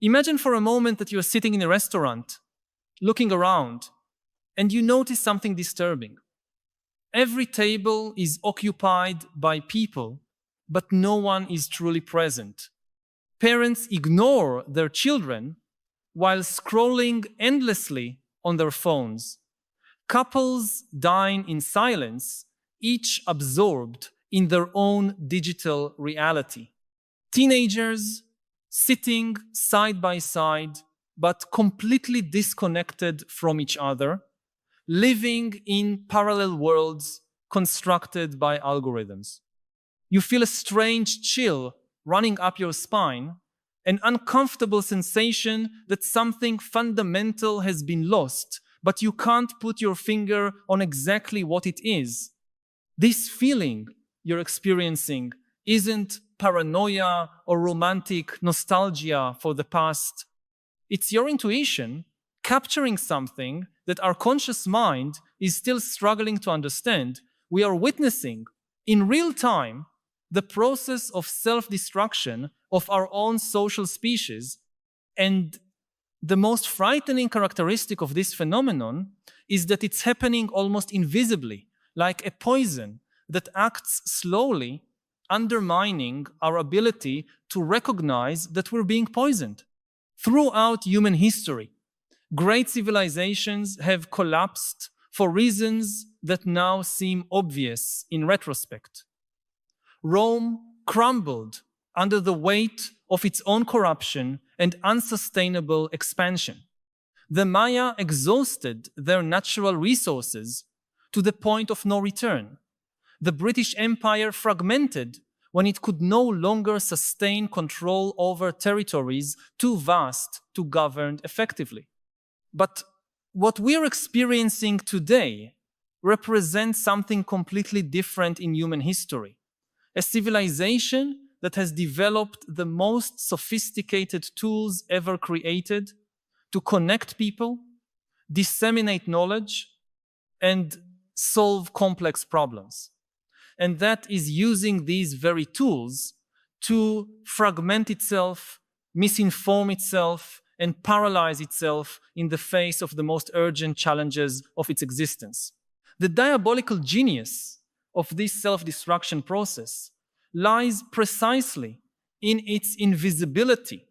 Imagine for a moment that you are sitting in a restaurant, looking around, and you notice something disturbing. Every table is occupied by people, but no one is truly present. Parents ignore their children while scrolling endlessly on their phones. Couples dine in silence, each absorbed in their own digital reality. Teenagers sitting side by side, but completely disconnected from each other, living in parallel worlds constructed by algorithms. You feel a strange chill running up your spine, an uncomfortable sensation that something fundamental has been lost, but you can't put your finger on exactly what it is. This feeling you're experiencing isn't paranoia or romantic nostalgia for the past. It's your intuition capturing something that our conscious mind is still struggling to understand. We are witnessing in real time the process of self-destruction of our own social species. And the most frightening characteristic of this phenomenon is that it's happening almost invisibly, like a poison that acts slowly, undermining our ability to recognize that we're being poisoned. Throughout human history, great civilizations have collapsed for reasons that now seem obvious in retrospect. Rome crumbled under the weight of its own corruption and unsustainable expansion. The Maya exhausted their natural resources to the point of no return. The British Empire fragmented when it could no longer sustain control over territories too vast to govern effectively. But what we're experiencing today represents something completely different in human history. A civilization that has developed the most sophisticated tools ever created to connect people, disseminate knowledge, and solve complex problems. And that is using these very tools to fragment itself, misinform itself, and paralyze itself in the face of the most urgent challenges of its existence. The diabolical genius of this self-destruction process lies precisely in its invisibility,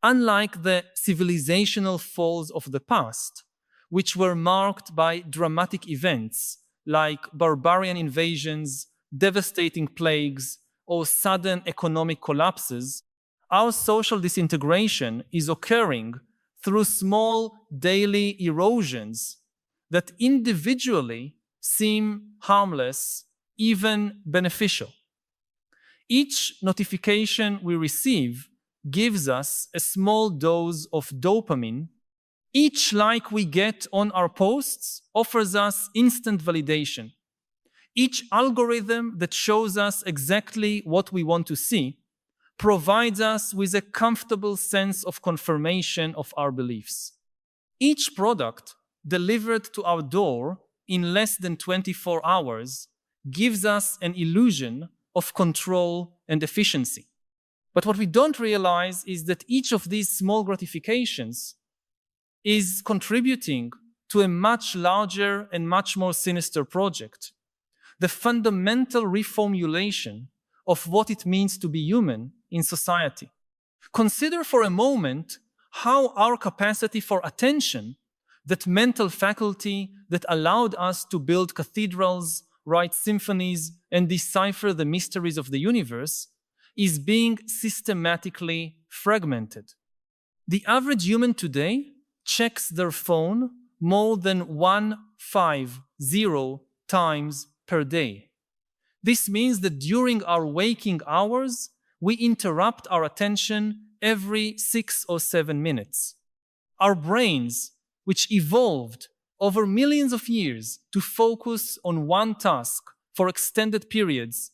unlike the civilizational falls of the past, which were marked by dramatic events like barbarian invasions, devastating plagues, or sudden economic collapses. Our social disintegration is occurring through small daily erosions that individually seem harmless, even beneficial. Each notification we receive gives us a small dose of dopamine. Each like we get on our posts offers us instant validation. Each algorithm that shows us exactly what we want to see provides us with a comfortable sense of confirmation of our beliefs. Each product delivered to our door in less than 24 hours gives us an illusion of control and efficiency. But what we don't realize is that each of these small gratifications is contributing to a much larger and much more sinister project. The fundamental reformulation of what it means to be human in society. Consider for a moment how our capacity for attention, that mental faculty that allowed us to build cathedrals, write symphonies, and decipher the mysteries of the universe, is being systematically fragmented. The average human today checks their phone more than 150 times per day. This means that during our waking hours, we interrupt our attention every 6 or 7 minutes. Our brains, which evolved over millions of years to focus on one task for extended periods,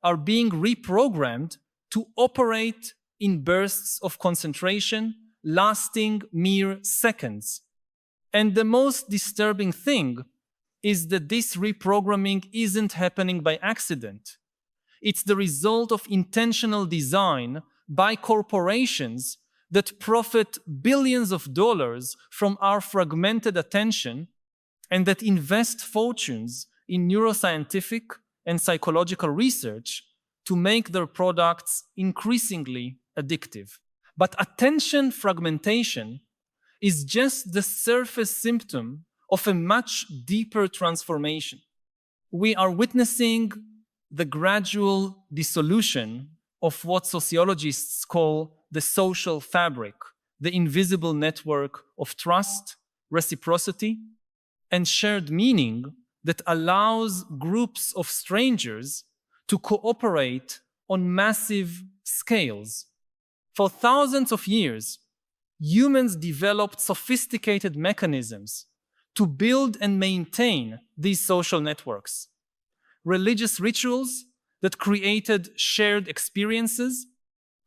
are being reprogrammed to operate in bursts of concentration lasting mere seconds. And the most disturbing thing is that this reprogramming isn't happening by accident. It's the result of intentional design by corporations that profit billions of dollars from our fragmented attention and that invest fortunes in neuroscientific and psychological research to make their products increasingly addictive. But attention fragmentation is just the surface symptom of a much deeper transformation. We are witnessing the gradual dissolution of what sociologists call the social fabric, the invisible network of trust, reciprocity, and shared meaning that allows groups of strangers to cooperate on massive scales. For thousands of years, humans developed sophisticated mechanisms to build and maintain these social networks. Religious rituals that created shared experiences,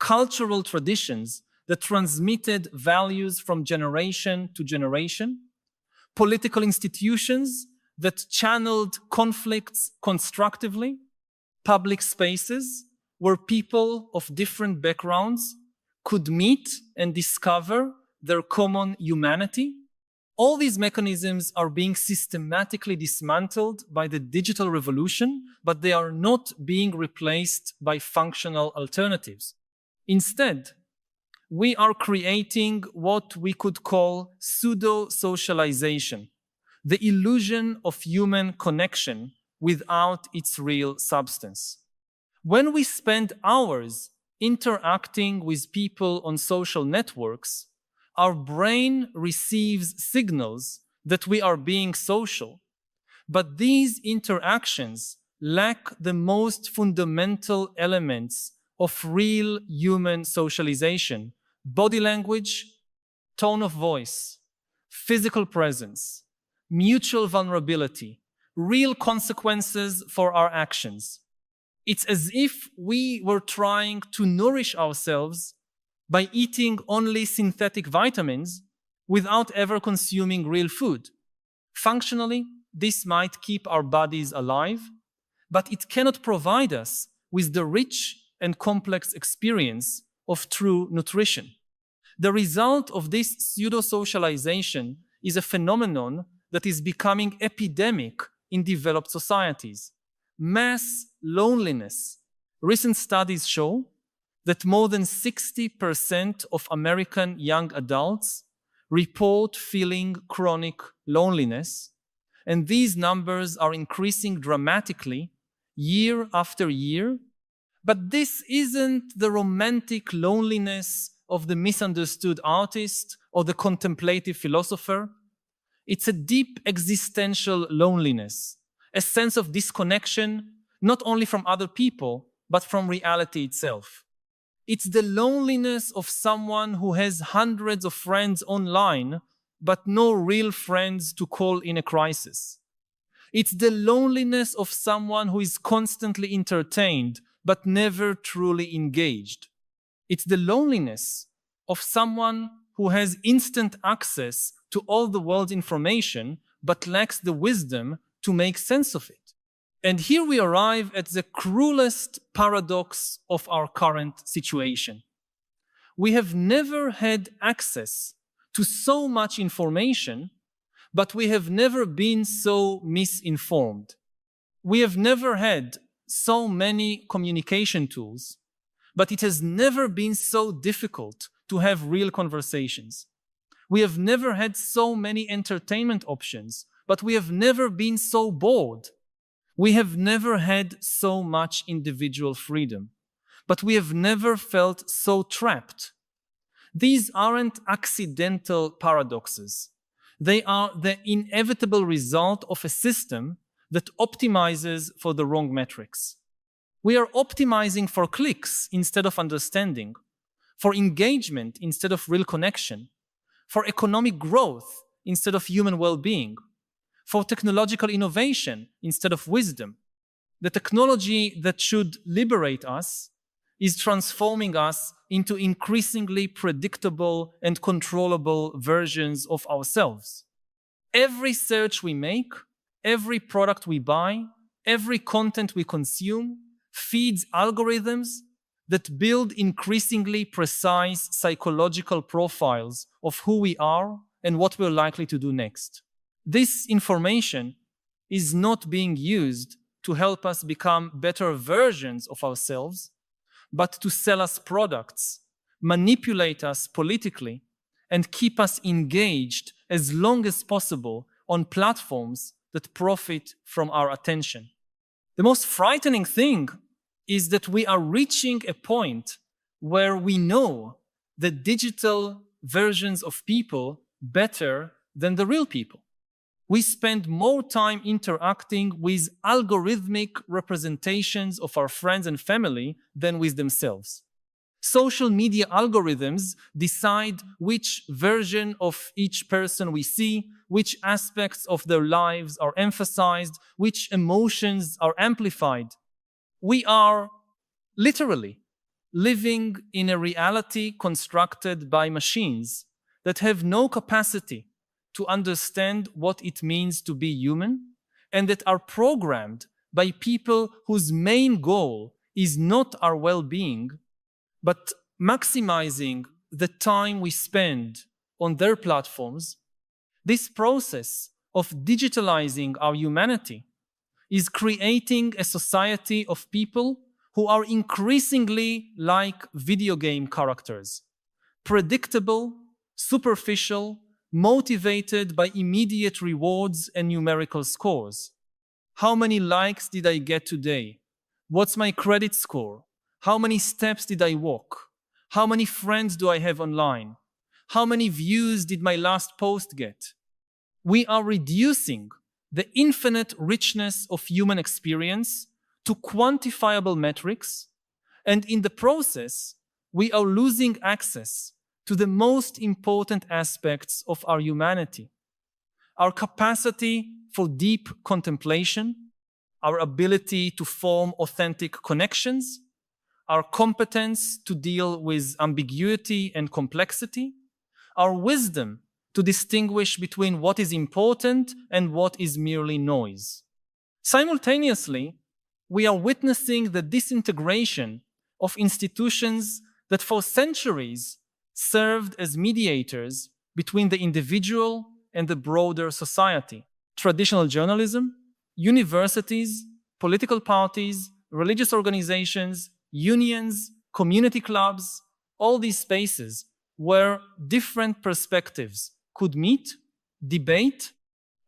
cultural traditions that transmitted values from generation to generation, political institutions that channeled conflicts constructively, public spaces where people of different backgrounds could meet and discover their common humanity. All these mechanisms are being systematically dismantled by the digital revolution, but they are not being replaced by functional alternatives. Instead, we are creating what we could call pseudo-socialization, the illusion of human connection without its real substance. When we spend hours interacting with people on social networks, our brain receives signals that we are being social. But these interactions lack the most fundamental elements of real human socialization: body language, tone of voice, physical presence, mutual vulnerability, real consequences for our actions. It's as if we were trying to nourish ourselves by eating only synthetic vitamins without ever consuming real food. Functionally, this might keep our bodies alive, but it cannot provide us with the rich and complex experience of true nutrition. The result of this pseudo-socialization is a phenomenon that is becoming epidemic in developed societies: mass loneliness. Recent studies show that more than 60% of American young adults report feeling chronic loneliness, and these numbers are increasing dramatically year after year. But this isn't the romantic loneliness of the misunderstood artist or the contemplative philosopher. It's a deep existential loneliness, a sense of disconnection, not only from other people, but from reality itself. It's the loneliness of someone who has hundreds of friends online, but no real friends to call in a crisis. It's the loneliness of someone who is constantly entertained, but never truly engaged. It's the loneliness of someone who has instant access to all the world's information, but lacks the wisdom to make sense of it. And here we arrive at the cruelest paradox of our current situation. We have never had access to so much information, but we have never been so misinformed. We have never had so many communication tools, but it has never been so difficult to have real conversations. We have never had so many entertainment options, but we have never been so bored. We have never had so much individual freedom, but we have never felt so trapped. These aren't accidental paradoxes. They are the inevitable result of a system that optimizes for the wrong metrics. We are optimizing for clicks instead of understanding, for engagement instead of real connection, for economic growth instead of human well-being, for technological innovation instead of wisdom. The technology that should liberate us is transforming us into increasingly predictable and controllable versions of ourselves. Every search we make, every product we buy, every content we consume feeds algorithms that build increasingly precise psychological profiles of who we are and what we're likely to do next. This information is not being used to help us become better versions of ourselves, but to sell us products, manipulate us politically, and keep us engaged as long as possible on platforms that profit from our attention. The most frightening thing is that we are reaching a point where we know the digital versions of people better than the real people. We spend more time interacting with algorithmic representations of our friends and family than with themselves. Social media algorithms decide which version of each person we see, which aspects of their lives are emphasized, which emotions are amplified. We are literally living in a reality constructed by machines that have no capacity to understand what it means to be human, and that are programmed by people whose main goal is not our well-being, but maximizing the time we spend on their platforms. This process of digitalizing our humanity is creating a society of people who are increasingly like video game characters, predictable, superficial, motivated by immediate rewards and numerical scores. How many likes did I get today? What's my credit score? How many steps did I walk? How many friends do I have online? How many views did my last post get? We are reducing the infinite richness of human experience to quantifiable metrics, and in the process, we are losing access to the most important aspects of our humanity: our capacity for deep contemplation, our ability to form authentic connections, our competence to deal with ambiguity and complexity, our wisdom to distinguish between what is important and what is merely noise. Simultaneously, we are witnessing the disintegration of institutions that for centuries served as mediators between the individual and the broader society. Traditional journalism, universities, political parties, religious organizations, unions, community clubs, all these spaces where different perspectives could meet, debate,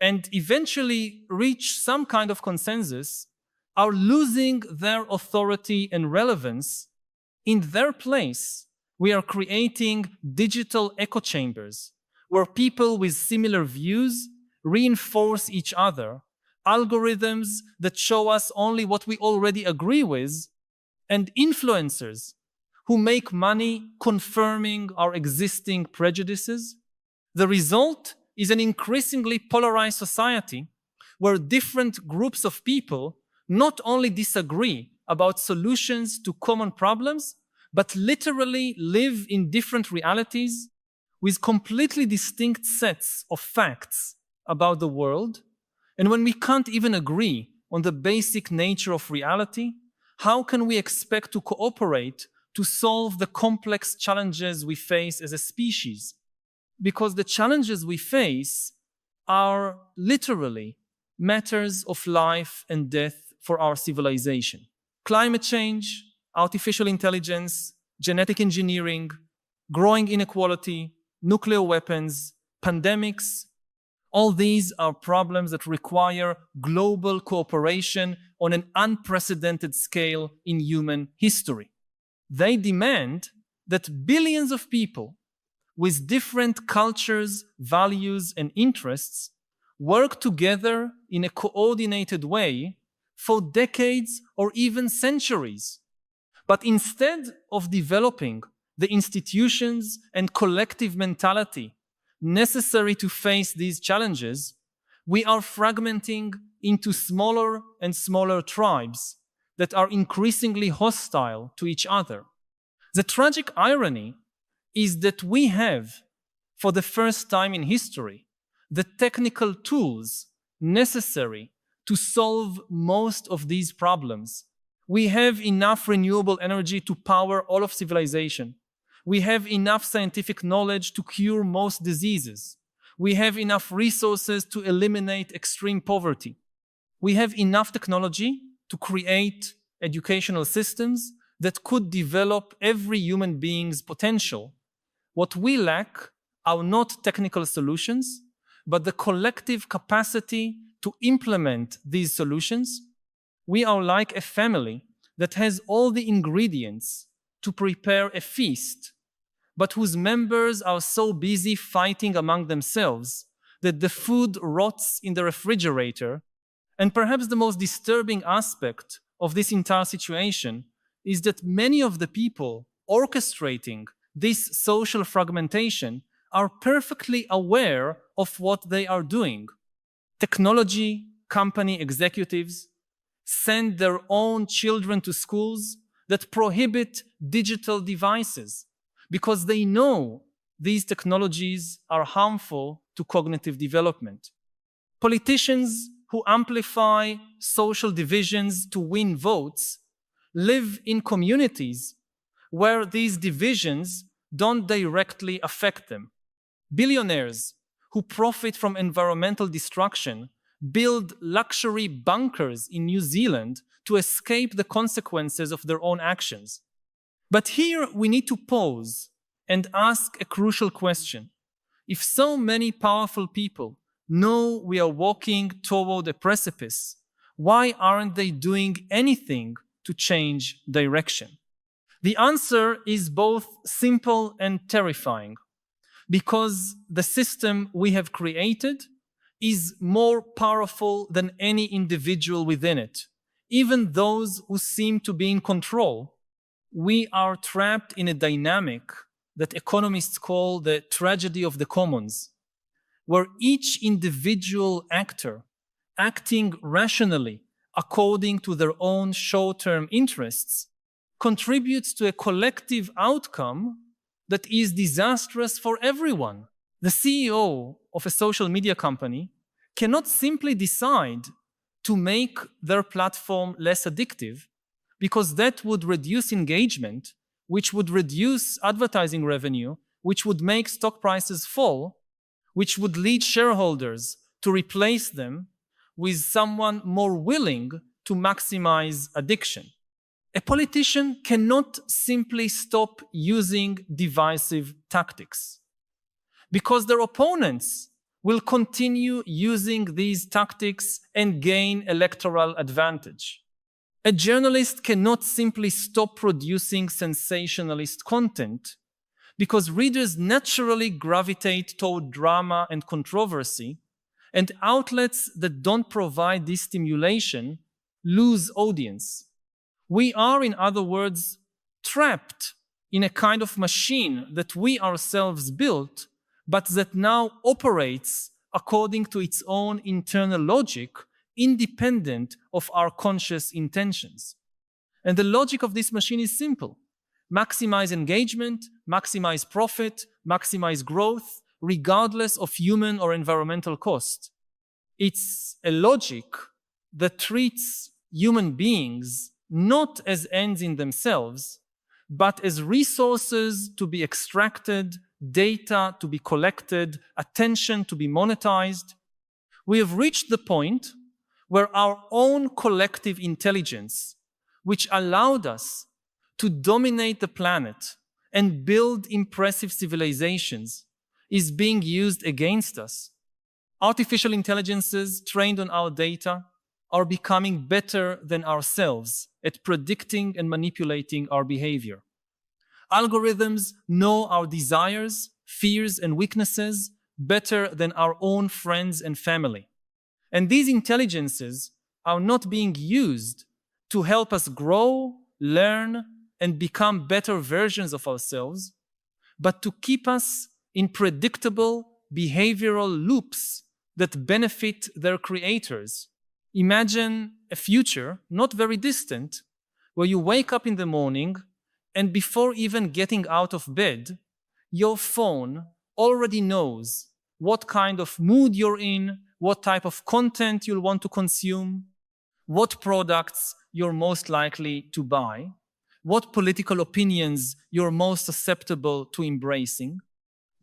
and eventually reach some kind of consensus, are losing their authority and relevance. In their place, we are creating digital echo chambers where people with similar views reinforce each other, algorithms that show us only what we already agree with, and influencers who make money confirming our existing prejudices. The result is an increasingly polarized society where different groups of people not only disagree about solutions to common problems, but literally live in different realities with completely distinct sets of facts about the world. And when we can't even agree on the basic nature of reality, how can we expect to cooperate to solve the complex challenges we face as a species? Because the challenges we face are literally matters of life and death for our civilization. Climate change, artificial intelligence, genetic engineering, growing inequality, nuclear weapons, pandemics, all these are problems that require global cooperation on an unprecedented scale in human history. They demand that billions of people with different cultures, values, and interests work together in a coordinated way for decades or even centuries. But instead of developing the institutions and collective mentality necessary to face these challenges, we are fragmenting into smaller and smaller tribes that are increasingly hostile to each other. The tragic irony is that we have, for the first time in history, the technical tools necessary to solve most of these problems We have enough renewable energy to power all of civilization. We have enough scientific knowledge to cure most diseases. We have enough resources to eliminate extreme poverty. We have enough technology to create educational systems that could develop every human being's potential. What we lack are not technical solutions, but the collective capacity to implement these solutions. We are like a family that has all the ingredients to prepare a feast, but whose members are so busy fighting among themselves that the food rots in the refrigerator. And perhaps the most disturbing aspect of this entire situation is that many of the people orchestrating this social fragmentation are perfectly aware of what they are doing. Technology company executives send their own children to schools that prohibit digital devices because they know these technologies are harmful to cognitive development. Politicians who amplify social divisions to win votes live in communities where these divisions don't directly affect them. Billionaires who profit from environmental destruction build luxury bunkers in New Zealand to escape the consequences of their own actions. But here we need to pause and ask a crucial question. If so many powerful people know we are walking toward a precipice, why aren't they doing anything to change direction? The answer is both simple and terrifying, because the system we have created is more powerful than any individual within it. Even those who seem to be in control, we are trapped in a dynamic that economists call the tragedy of the commons, where each individual actor, acting rationally according to their own short-term interests, contributes to a collective outcome that is disastrous for everyone. The CEO of a social media company cannot simply decide to make their platform less addictive, because that would reduce engagement, which would reduce advertising revenue, which would make stock prices fall, which would lead shareholders to replace them with someone more willing to maximize addiction. A politician cannot simply stop using divisive tactics, because their opponents will continue using these tactics and gain electoral advantage. A journalist cannot simply stop producing sensationalist content, because readers naturally gravitate toward drama and controversy, and outlets that don't provide this stimulation lose audience. We are, in other words, trapped in a kind of machine that we ourselves built, but that now operates according to its own internal logic, independent of our conscious intentions. And the logic of this machine is simple: maximize engagement, maximize profit, maximize growth, regardless of human or environmental cost. It's a logic that treats human beings not as ends in themselves, but as resources to be extracted, data to be collected, attention to be monetized. We have reached the point where our own collective intelligence, which allowed us to dominate the planet and build impressive civilizations, is being used against us. Artificial intelligences trained on our data are becoming better than ourselves at predicting and manipulating our behavior. Algorithms know our desires, fears, and weaknesses better than our own friends and family. And these intelligences are not being used to help us grow, learn, and become better versions of ourselves, but to keep us in predictable behavioral loops that benefit their creators. Imagine a future, not very distant, where you wake up in the morning and before even getting out of bed, your phone already knows what kind of mood you're in, what type of content you'll want to consume, what products you're most likely to buy, what political opinions you're most susceptible to embracing,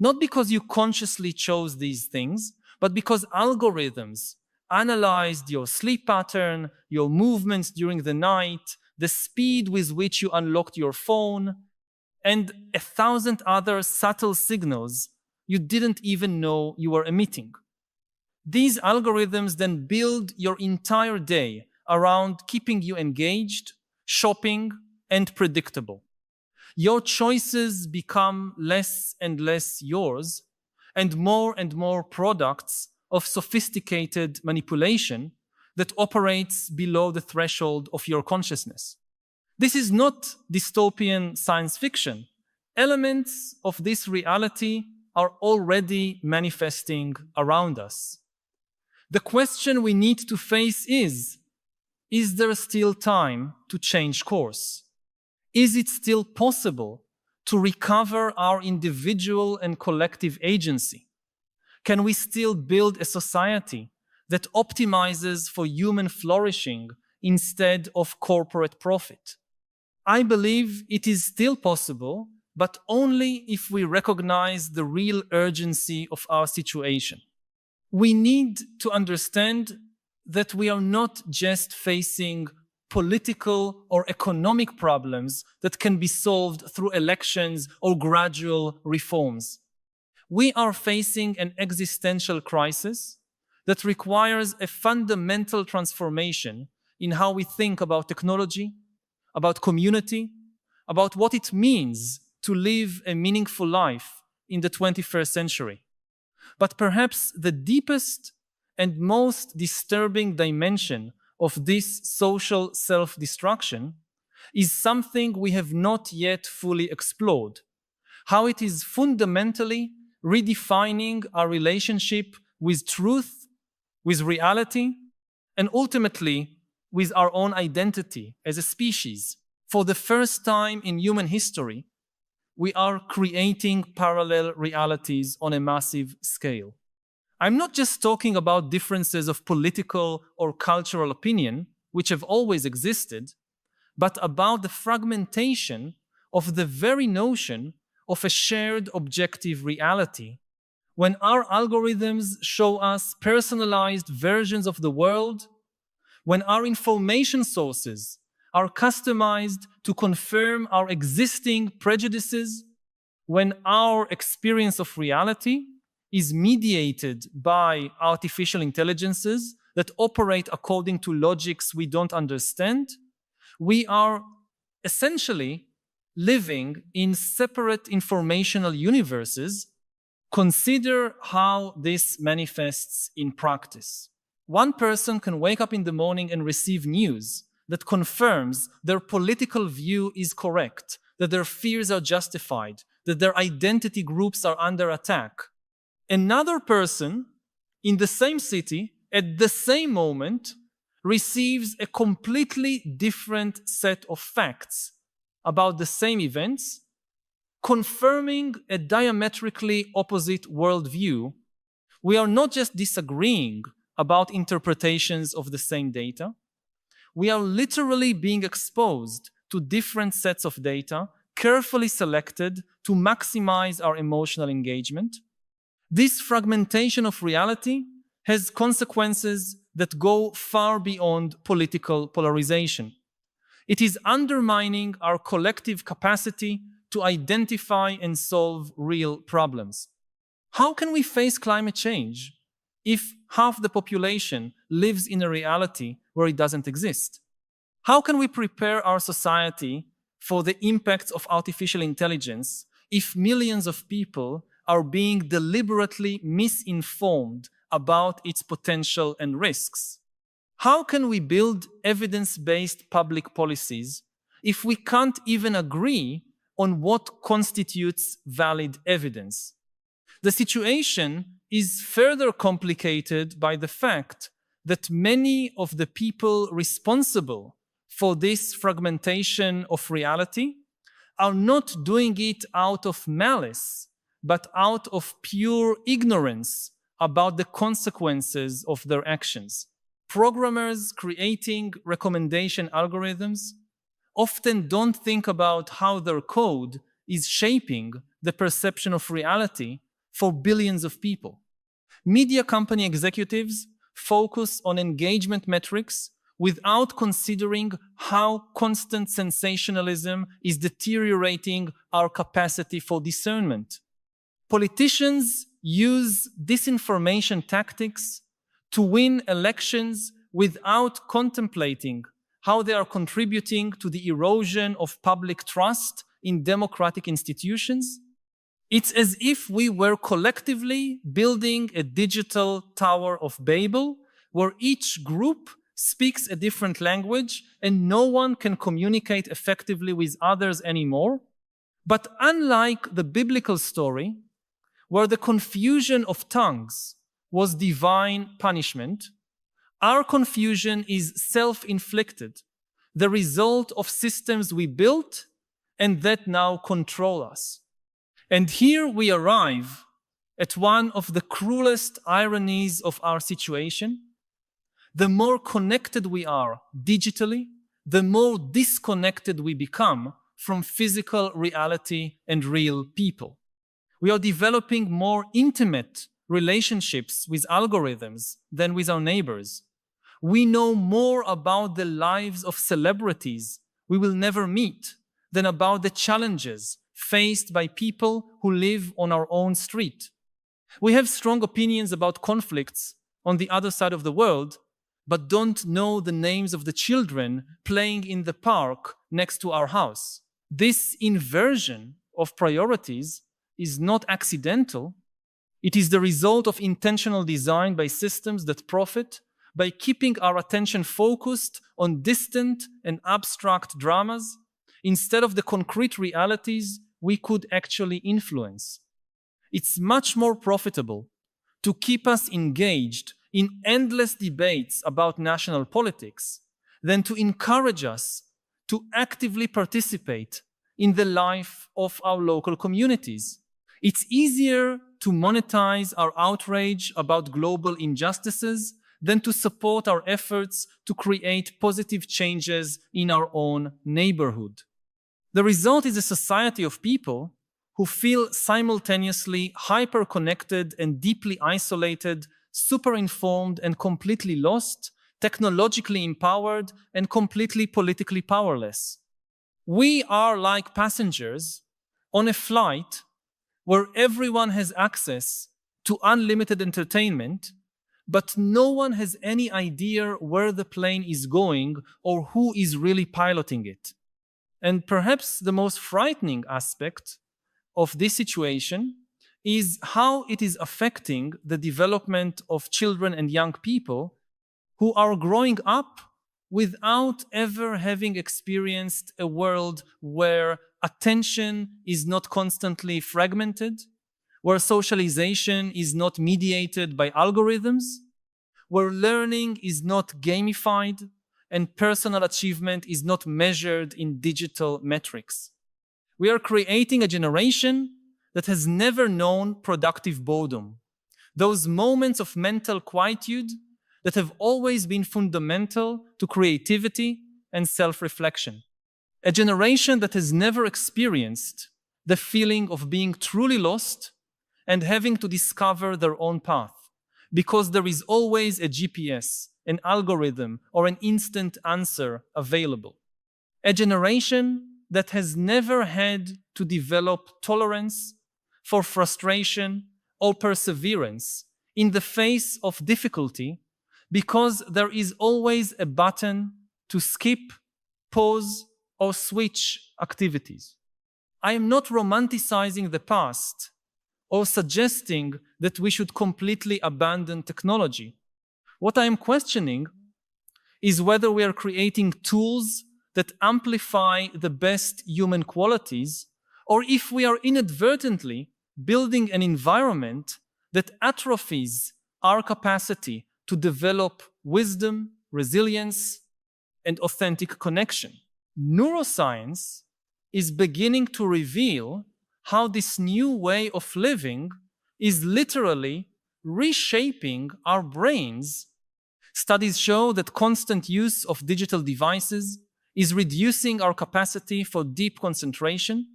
not because you consciously chose these things, but because algorithms analyzed your sleep pattern, your movements during the night, the speed with which you unlocked your phone, and 1,000 other subtle signals you didn't even know you were emitting. These algorithms then build your entire day around keeping you engaged, shopping, and predictable. Your choices become less and less yours, and more products of sophisticated manipulation that operates below the threshold of your consciousness. This is not dystopian science fiction. Elements of this reality are already manifesting around us. The question we need to face is there still time to change course? Is it still possible to recover our individual and collective agency? Can we still build a society that optimizes for human flourishing instead of corporate profit? I believe it is still possible, but only if we recognize the real urgency of our situation. We need to understand that we are not just facing political or economic problems that can be solved through elections or gradual reforms. We are facing an existential crisis that requires a fundamental transformation in how we think about technology, about community, about what it means to live a meaningful life in the 21st century. But perhaps the deepest and most disturbing dimension of this social self-destruction is something we have not yet fully explored: how it is fundamentally redefining our relationship with truth, with reality, and ultimately with our own identity as a species. For the first time in human history, we are creating parallel realities on a massive scale. I'm not just talking about differences of political or cultural opinion, which have always existed, but about the fragmentation of the very notion of a shared objective reality. When our algorithms show us personalized versions of the world, when our information sources are customized to confirm our existing prejudices, when our experience of reality is mediated by artificial intelligences that operate according to logics we don't understand, we are essentially living in separate informational universes. Consider how this manifests in practice. One person can wake up in the morning and receive news that confirms their political view is correct, that their fears are justified, that their identity groups are under attack. Another person in the same city at the same moment receives a completely different set of facts about the same events, confirming a diametrically opposite worldview. We are not just disagreeing about interpretations of the same data. We are literally being exposed to different sets of data, carefully selected to maximize our emotional engagement. This fragmentation of reality has consequences that go far beyond political polarization. It is undermining our collective capacity to identify and solve real problems. How can we face climate change if half the population lives in a reality where it doesn't exist? How can we prepare our society for the impacts of artificial intelligence if millions of people are being deliberately misinformed about its potential and risks? How can we build evidence-based public policies if we can't even agree on what constitutes valid evidence? The situation is further complicated by the fact that many of the people responsible for this fragmentation of reality are not doing it out of malice, but out of pure ignorance about the consequences of their actions. Programmers creating recommendation algorithms often don't think about how their code is shaping the perception of reality for billions of people. Media company executives focus on engagement metrics without considering how constant sensationalism is deteriorating our capacity for discernment. Politicians use disinformation tactics to win elections without contemplating how they are contributing to the erosion of public trust in democratic institutions. It's as if we were collectively building a digital Tower of Babel where each group speaks a different language and no one can communicate effectively with others anymore. But unlike the biblical story, where the confusion of tongues was divine punishment, our confusion is self-inflicted, the result of systems we built and that now control us. And here we arrive at one of the cruelest ironies of our situation. The more connected we are digitally, the more disconnected we become from physical reality and real people. We are developing more intimate relationships with algorithms than with our neighbors. We know more about the lives of celebrities we will never meet than about the challenges faced by people who live on our own street. We have strong opinions about conflicts on the other side of the world, but don't know the names of the children playing in the park next to our house. This inversion of priorities is not accidental. It is the result of intentional design by systems that profit by keeping our attention focused on distant and abstract dramas instead of the concrete realities we could actually influence. It's much more profitable to keep us engaged in endless debates about national politics than to encourage us to actively participate in the life of our local communities. It's easier to monetize our outrage about global injustices than to support our efforts to create positive changes in our own neighborhood. The result is a society of people who feel simultaneously hyper-connected and deeply isolated, super-informed and completely lost, technologically empowered and completely politically powerless. We are like passengers on a flight where everyone has access to unlimited entertainment, but no one has any idea where the plane is going or who is really piloting it. And perhaps the most frightening aspect of this situation is how it is affecting the development of children and young people who are growing up without ever having experienced a world where attention is not constantly fragmented, where socialization is not mediated by algorithms, where learning is not gamified, and personal achievement is not measured in digital metrics. We are creating a generation that has never known productive boredom, those moments of mental quietude that have always been fundamental to creativity and self-reflection. A generation that has never experienced the feeling of being truly lost and having to discover their own path, because there is always a GPS, an algorithm, or an instant answer available. A generation that has never had to develop tolerance for frustration or perseverance in the face of difficulty, because there is always a button to skip, pause, or switch activities. I am not romanticizing the past or suggesting that we should completely abandon technology. What I am questioning is whether we are creating tools that amplify the best human qualities, or if we are inadvertently building an environment that atrophies our capacity to develop wisdom, resilience, and authentic connection. Neuroscience is beginning to reveal how this new way of living is literally reshaping our brains Studies show that constant use of digital devices is reducing our capacity for deep concentration,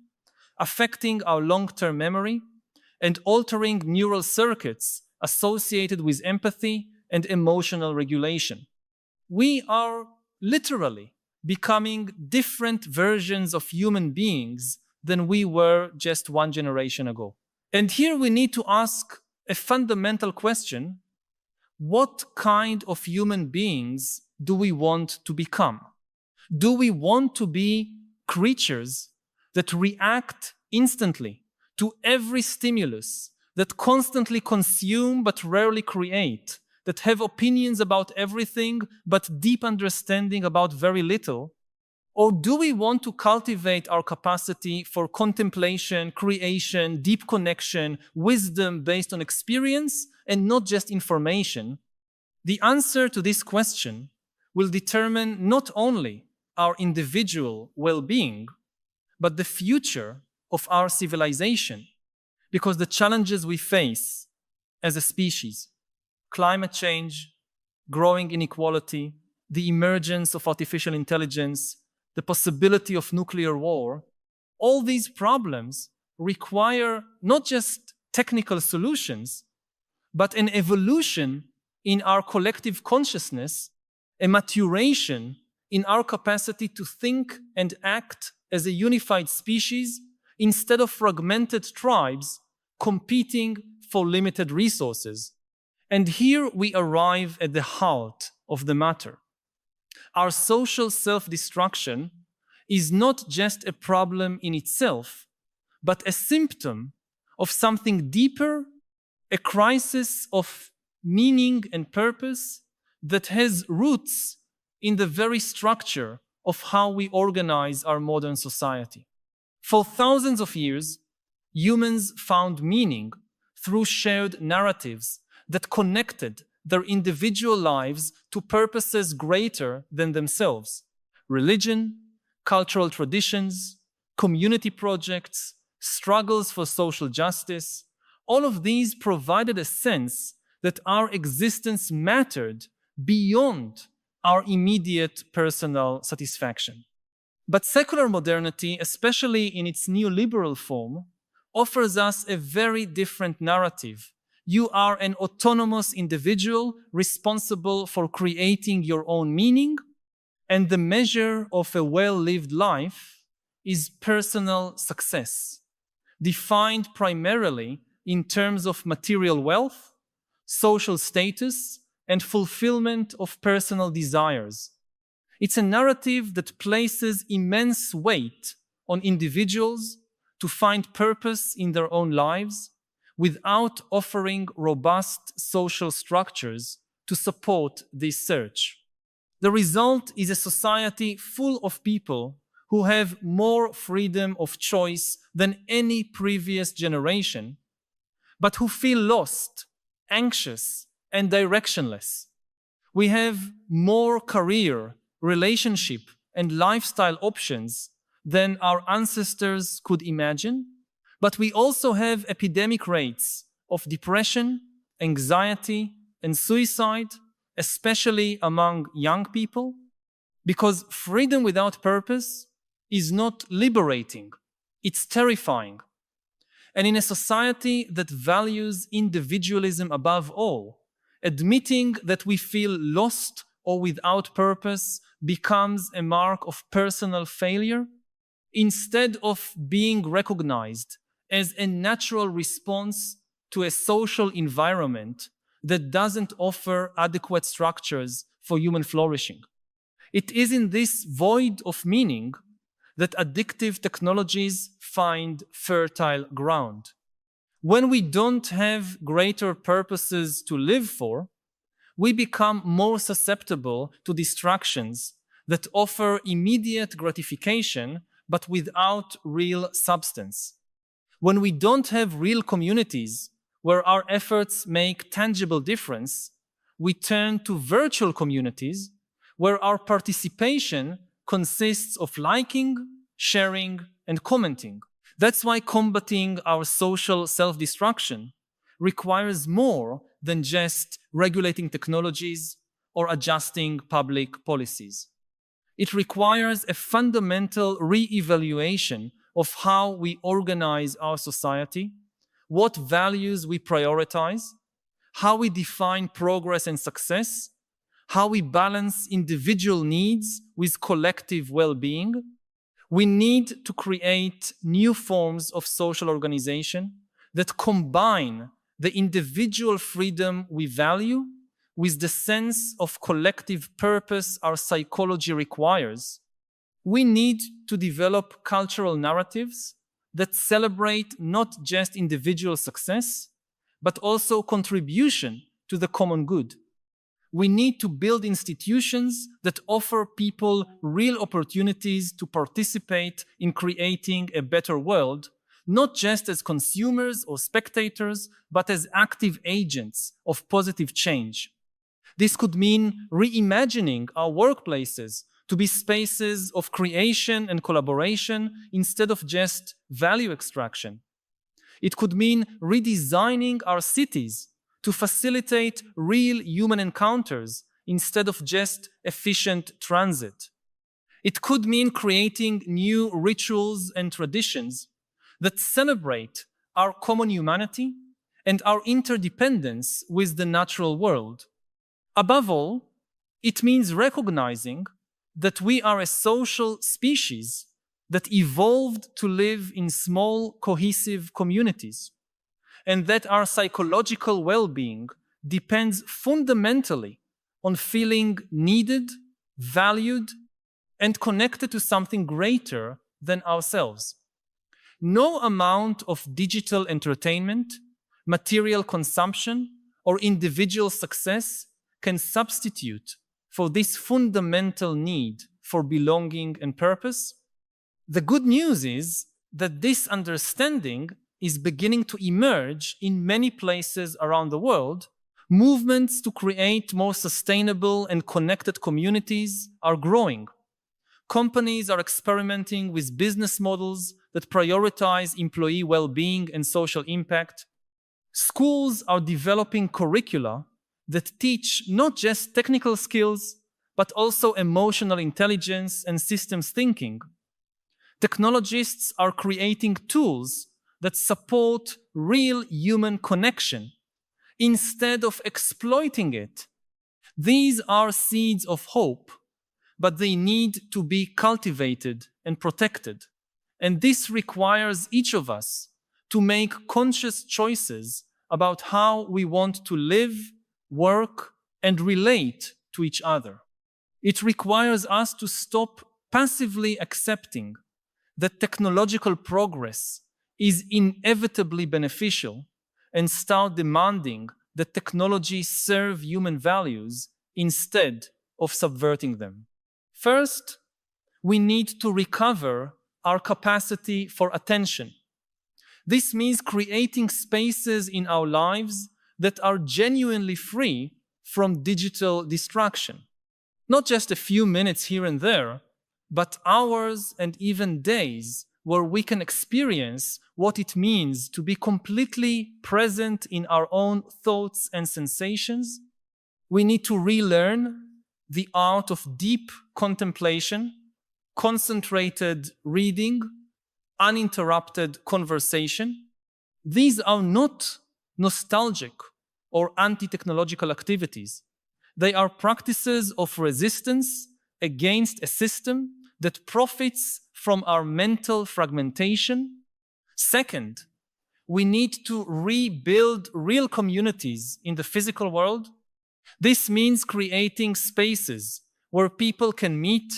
affecting our long-term memory, and altering neural circuits associated with empathy and emotional regulation. We are literally becoming different versions of human beings than we were just one generation ago. And here we need to ask a fundamental question: what kind of human beings do we want to become? Do we want to be creatures that react instantly to every stimulus, that constantly consume but rarely create, that have opinions about everything but deep understanding about very little? Or do we want to cultivate our capacity for contemplation, creation, deep connection, wisdom based on experience and not just information? The answer to this question will determine not only our individual well-being, but the future of our civilization, because the challenges we face as a species, climate change, growing inequality, the emergence of artificial intelligence, the possibility of nuclear war, all these problems require not just technical solutions, but an evolution in our collective consciousness, a maturation in our capacity to think and act as a unified species instead of fragmented tribes competing for limited resources. And here we arrive at the heart of the matter. Our social self-destruction is not just a problem in itself, but a symptom of something deeper, a crisis of meaning and purpose that has roots in the very structure of how we organize our modern society. For thousands of years, humans found meaning through shared narratives that connected their individual lives to purposes greater than themselves. Religion, cultural traditions, community projects, struggles for social justice, all of these provided a sense that our existence mattered beyond our immediate personal satisfaction. But secular modernity, especially in its neoliberal form, offers us a very different narrative. You are an autonomous individual responsible for creating your own meaning, and the measure of a well-lived life is personal success, defined primarily in terms of material wealth, social status, and fulfillment of personal desires. It's a narrative that places immense weight on individuals to find purpose in their own lives without offering robust social structures to support this search. The result is a society full of people who have more freedom of choice than any previous generation, but who feel lost, anxious, and directionless. We have more career, relationship, and lifestyle options than our ancestors could imagine, but we also have epidemic rates of depression, anxiety, and suicide, especially among young people, because freedom without purpose is not liberating, it's terrifying. And in a society that values individualism above all, admitting that we feel lost or without purpose becomes a mark of personal failure, instead of being recognized as a natural response to a social environment that doesn't offer adequate structures for human flourishing. It is in this void of meaning that addictive technologies find fertile ground. When we don't have greater purposes to live for, we become more susceptible to distractions that offer immediate gratification but without real substance. When we don't have real communities where our efforts make tangible difference, we turn to virtual communities where our participation consists of liking, sharing, and commenting. That's why combating our social self-destruction requires more than just regulating technologies or adjusting public policies. It requires a fundamental re-evaluation of how we organize our society, what values we prioritize, how we define progress and success, how we balance individual needs with collective well-being. We need to create new forms of social organization that combine the individual freedom we value with the sense of collective purpose our psychology requires. We need to develop cultural narratives that celebrate not just individual success, but also contribution to the common good. We need to build institutions that offer people real opportunities to participate in creating a better world, not just as consumers or spectators, but as active agents of positive change. This could mean reimagining our workplaces to be spaces of creation and collaboration instead of just value extraction. It could mean redesigning our cities to facilitate real human encounters instead of just efficient transit. It could mean creating new rituals and traditions that celebrate our common humanity and our interdependence with the natural world. Above all, it means recognizing that we are a social species that evolved to live in small, cohesive communities, and that our psychological well-being depends fundamentally on feeling needed, valued, and connected to something greater than ourselves. No amount of digital entertainment, material consumption, or individual success can substitute for this fundamental need for belonging and purpose. The good news is that this understanding is beginning to emerge in many places around the world. Movements to create more sustainable and connected communities are growing. Companies are experimenting with business models that prioritize employee well-being and social impact. Schools are developing curricula that teach not just technical skills, but also emotional intelligence and systems thinking. Technologists are creating tools that support real human connection instead of exploiting it. These are seeds of hope, but they need to be cultivated and protected. And this requires each of us to make conscious choices about how we want to live, work, and relate to each other. It requires us to stop passively accepting that technological progress is inevitably beneficial and start demanding that technology serve human values instead of subverting them. First, we need to recover our capacity for attention. This means creating spaces in our lives that are genuinely free from digital distraction. Not just a few minutes here and there, but hours and even days where we can experience what it means to be completely present in our own thoughts and sensations. We need to relearn the art of deep contemplation, concentrated reading, uninterrupted conversation. These are not nostalgic or anti-technological activities. They are practices of resistance against a system that profits from our mental fragmentation. Second, we need to rebuild real communities in the physical world. This means creating spaces where people can meet,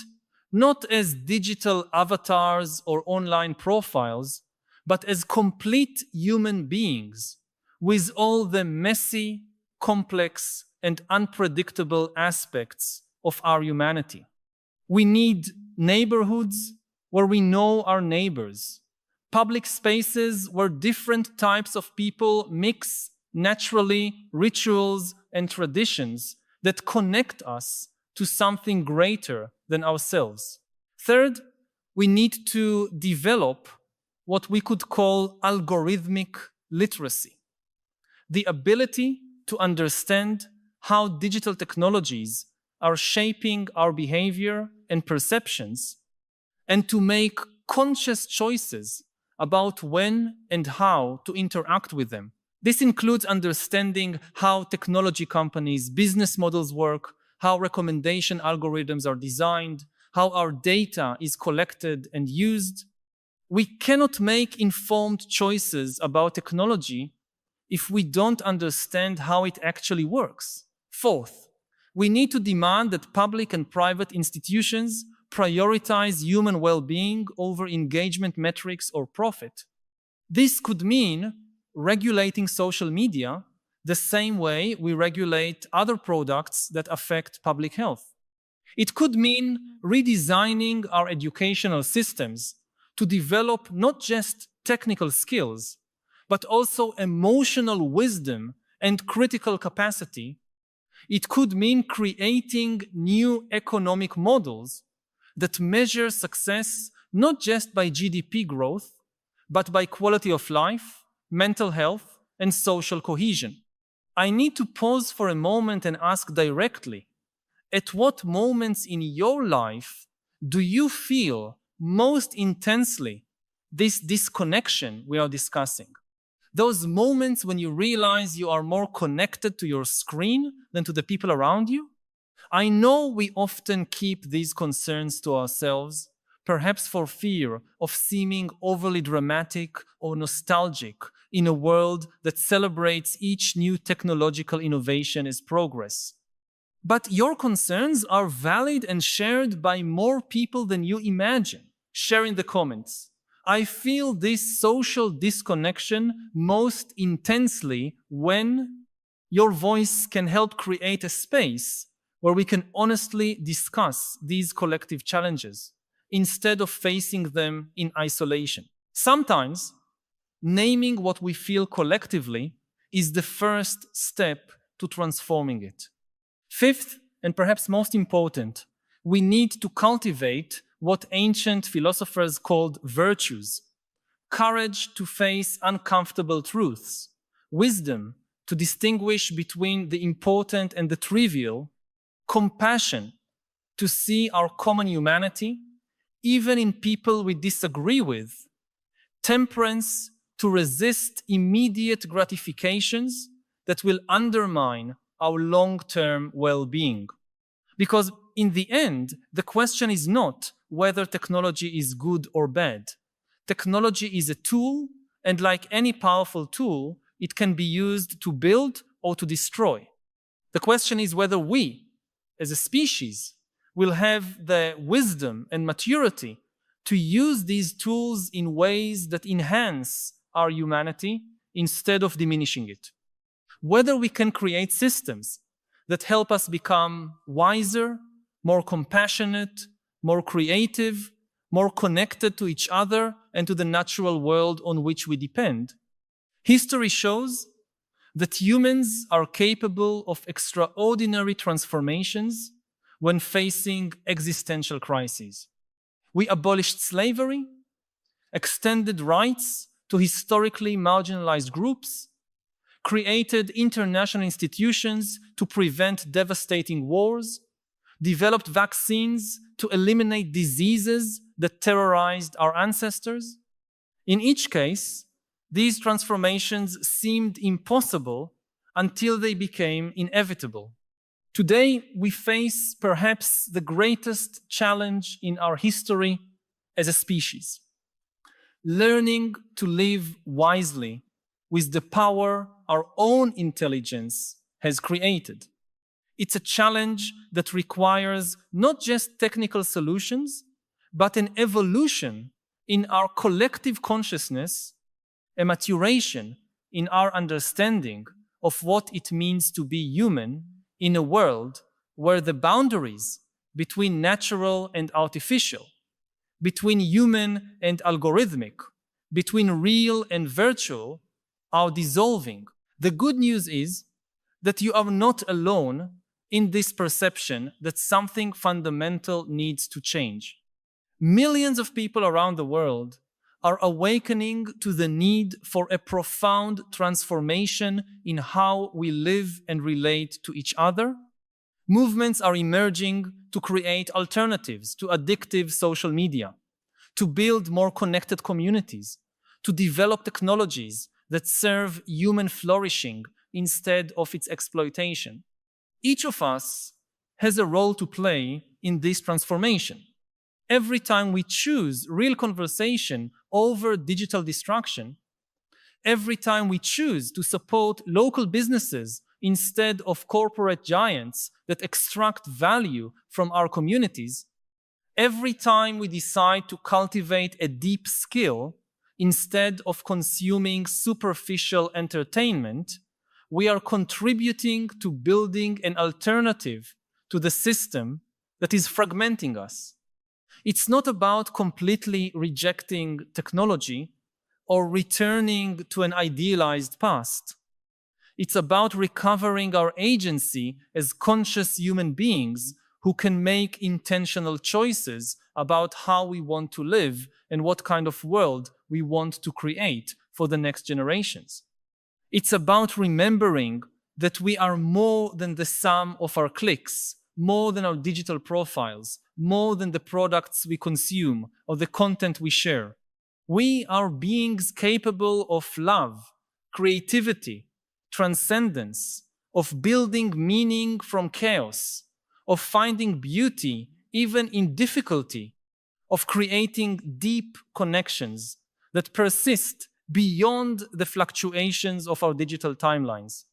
not as digital avatars or online profiles, but as complete human beings with all the messy, complex, and unpredictable aspects of our humanity. We need neighborhoods where we know our neighbors, public spaces where different types of people mix naturally, rituals and traditions that connect us to something greater than ourselves. Third, we need to develop what we could call algorithmic literacy, the ability to understand how digital technologies are shaping our behavior and perceptions, and to make conscious choices about when and how to interact with them. This includes understanding how technology companies' business models work, how recommendation algorithms are designed, how our data is collected and used. We cannot make informed choices about technology if we don't understand how it actually works. Fourth, we need to demand that public and private institutions prioritize human well-being over engagement metrics or profit. This could mean regulating social media the same way we regulate other products that affect public health. It could mean redesigning our educational systems to develop not just technical skills, but also emotional wisdom and critical capacity. It could mean creating new economic models that measure success not just by GDP growth, but by quality of life, mental health, and social cohesion. I need to pause for a moment and ask directly, at what moments in your life do you feel most intensely this disconnection we are discussing? Those moments when you realize you are more connected to your screen than to the people around you? I know we often keep these concerns to ourselves, perhaps for fear of seeming overly dramatic or nostalgic in a world that celebrates each new technological innovation as progress. But your concerns are valid and shared by more people than you imagine. Share in the comments. I feel this social disconnection most intensely when your voice can help create a space where we can honestly discuss these collective challenges instead of facing them in isolation. Sometimes, naming what we feel collectively is the first step to transforming it. Fifth, and perhaps most important, we need to cultivate what ancient philosophers called virtues: courage to face uncomfortable truths, wisdom to distinguish between the important and the trivial, compassion to see our common humanity, even in people we disagree with, temperance to resist immediate gratifications that will undermine our long-term well-being. Because in the end, the question is not whether technology is good or bad. Technology is a tool, and like any powerful tool, it can be used to build or to destroy. The question is whether we, as a species, will have the wisdom and maturity to use these tools in ways that enhance our humanity instead of diminishing it. Whether we can create systems that help us become wiser, more compassionate, more creative, more connected to each other and to the natural world on which we depend. History shows that humans are capable of extraordinary transformations when facing existential crises. We abolished slavery, extended rights to historically marginalized groups, created international institutions to prevent devastating wars, developed vaccines to eliminate diseases that terrorized our ancestors. In each case, these transformations seemed impossible until they became inevitable. Today, we face perhaps the greatest challenge in our history as a species: learning to live wisely with the power our own intelligence has created. It's a challenge that requires not just technical solutions, but an evolution in our collective consciousness, a maturation in our understanding of what it means to be human in a world where the boundaries between natural and artificial, between human and algorithmic, between real and virtual are dissolving. The good news is that you are not alone in this perception that something fundamental needs to change. Millions of people around the world are awakening to the need for a profound transformation in how we live and relate to each other. Movements are emerging to create alternatives to addictive social media, to build more connected communities, to develop technologies that serve human flourishing instead of its exploitation. Each of us has a role to play in this transformation. Every time we choose real conversation over digital distraction, every time we choose to support local businesses instead of corporate giants that extract value from our communities, every time we decide to cultivate a deep skill instead of consuming superficial entertainment, we are contributing to building an alternative to the system that is fragmenting us. It's not about completely rejecting technology or returning to an idealized past. It's about recovering our agency as conscious human beings who can make intentional choices about how we want to live and what kind of world we want to create for the next generations. It's about remembering that we are more than the sum of our clicks, more than our digital profiles, more than the products we consume or the content we share. We are beings capable of love, creativity, transcendence, of building meaning from chaos, of finding beauty even in difficulty, of creating deep connections that persist beyond the fluctuations of our digital timelines.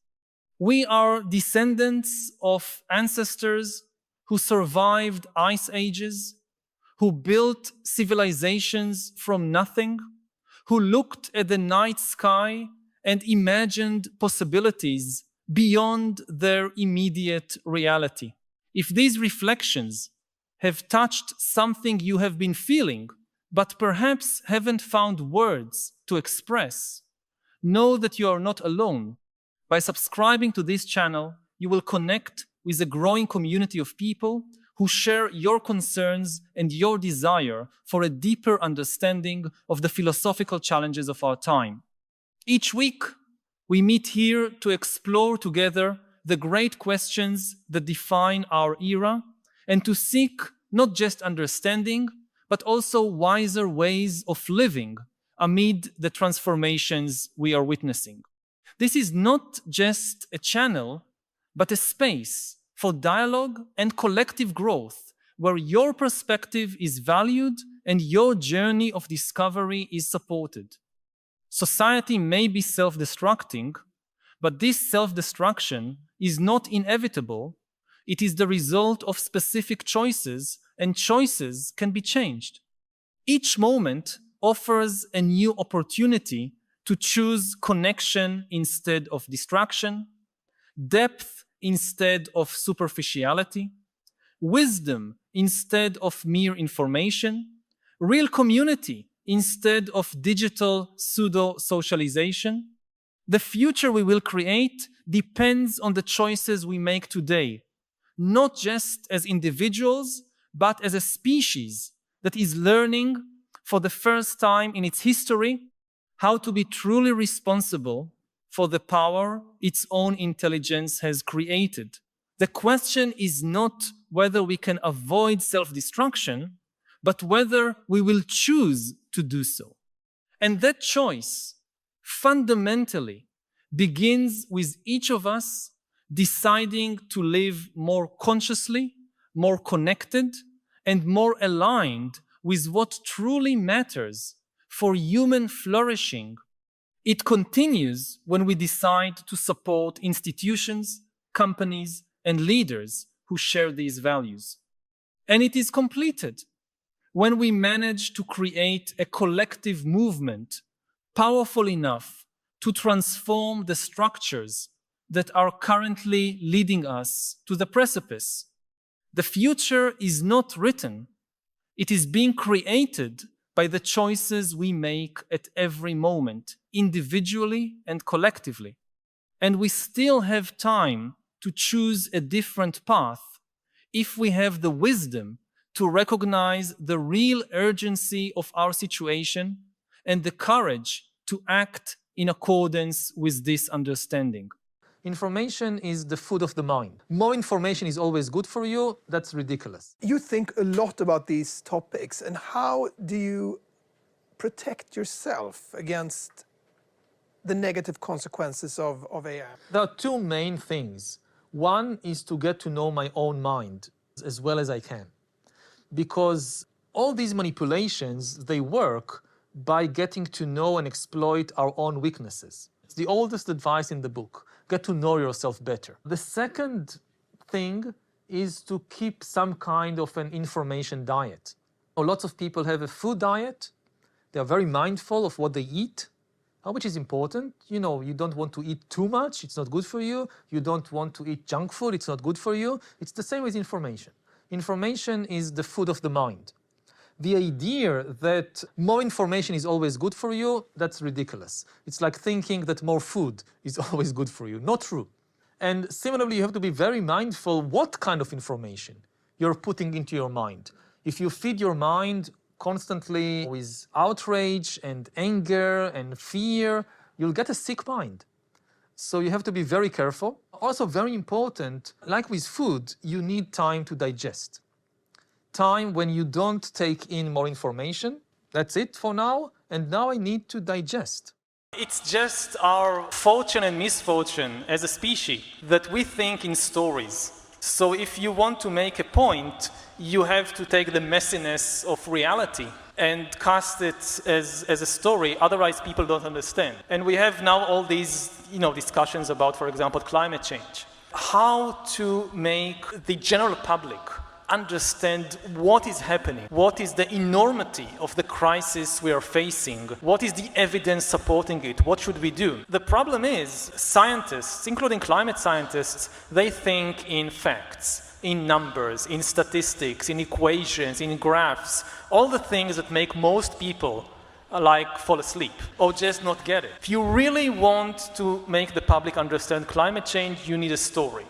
We are descendants of ancestors who survived ice ages, who built civilizations from nothing, who looked at the night sky and imagined possibilities beyond their immediate reality. If these reflections have touched something you have been feeling, but perhaps haven't found words to express, know that you are not alone. By subscribing to this channel, you will connect with a growing community of people who share your concerns and your desire for a deeper understanding of the philosophical challenges of our time. Each week, we meet here to explore together the great questions that define our era and to seek not just understanding, but also wiser ways of living amid the transformations we are witnessing. This is not just a channel, but a space for dialogue and collective growth, where your perspective is valued and your journey of discovery is supported. Society may be self-destructing, but this self-destruction is not inevitable. It is the result of specific choices, and choices can be changed. Each moment offers a new opportunity to choose connection instead of distraction, depth instead of superficiality, wisdom instead of mere information, real community instead of digital pseudo-socialization. The future we will create depends on the choices we make today, not just as individuals, but as a species that is learning for the first time in its history how to be truly responsible for the power its own intelligence has created. The question is not whether we can avoid self-destruction, but whether we will choose to do so. And that choice fundamentally begins with each of us deciding to live more consciously, more connected, and more aligned with what truly matters for human flourishing. It continues when we decide to support institutions, companies, and leaders who share these values. And it is completed when we manage to create a collective movement powerful enough to transform the structures that are currently leading us to the precipice. The future is not written. It is being created by the choices we make at every moment, individually and collectively. And we still have time to choose a different path if we have the wisdom to recognize the real urgency of our situation and the courage to act in accordance with this understanding. Information is the food of the mind. More information is always good for you. That's ridiculous. You think a lot about these topics, and how do you protect yourself against the negative consequences of AI? There are two main things. One is to get to know my own mind as well as I can. Because all these manipulations, they work by getting to know and exploit our own weaknesses. It's the oldest advice in the book. Get to know yourself better. The second thing is to keep some kind of an information diet. Lots of people have a food diet. They are very mindful of what they eat, which is important. You know, you don't want to eat too much. It's not good for you. You don't want to eat junk food. It's not good for you. It's the same with information. Information is the food of the mind. The idea that more information is always good for you, that's ridiculous. It's like thinking that more food is always good for you. Not true. And similarly, you have to be very mindful what kind of information you're putting into your mind. If you feed your mind constantly with outrage and anger and fear, you'll get a sick mind. So you have to be very careful. Also very important, like with food, you need time to digest. Time when you don't take in more information. That's it for now, and now I need to digest. It's just our fortune and misfortune as a species that we think in stories. So if you want to make a point, you have to take the messiness of reality and cast it as a story, otherwise people don't understand. And we have now all these discussions about, for example, climate change. How to make the general public understand what is happening, what is the enormity of the crisis we are facing, what is the evidence supporting it, what should we do? The problem is scientists, including climate scientists, they think in facts, in numbers, in statistics, in equations, in graphs, all the things that make most people fall asleep or just not get it. If you really want to make the public understand climate change, you need a story.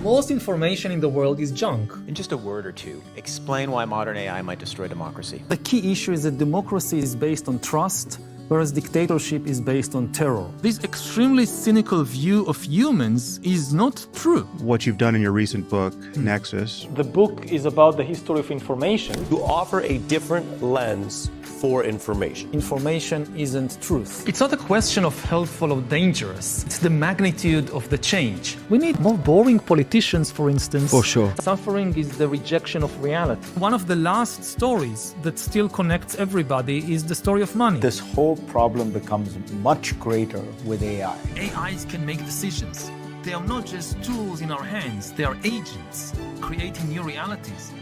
Most information in the world is junk. In just a word or two, explain why modern AI might destroy democracy. The key issue is that democracy is based on trust, whereas dictatorship is based on terror. This extremely cynical view of humans is not true. What you've done in your recent book, Nexus. The book is about the history of information. You offer a different lens for information. Information isn't truth. It's not a question of helpful or dangerous. It's the magnitude of the change. We need more boring politicians, for instance. For sure. Suffering is the rejection of reality. One of the last stories that still connects everybody is the story of money. This whole problem becomes much greater with AI. AIs can make decisions. They are not just tools in our hands, they are agents, creating new realities.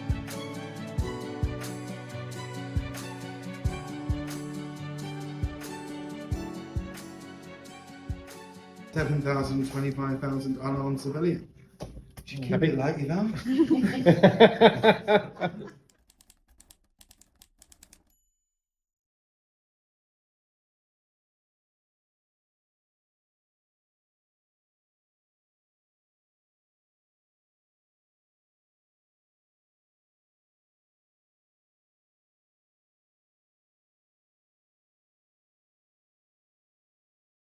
$7,000, $25,000 unarmed civilian. Keep it like you know.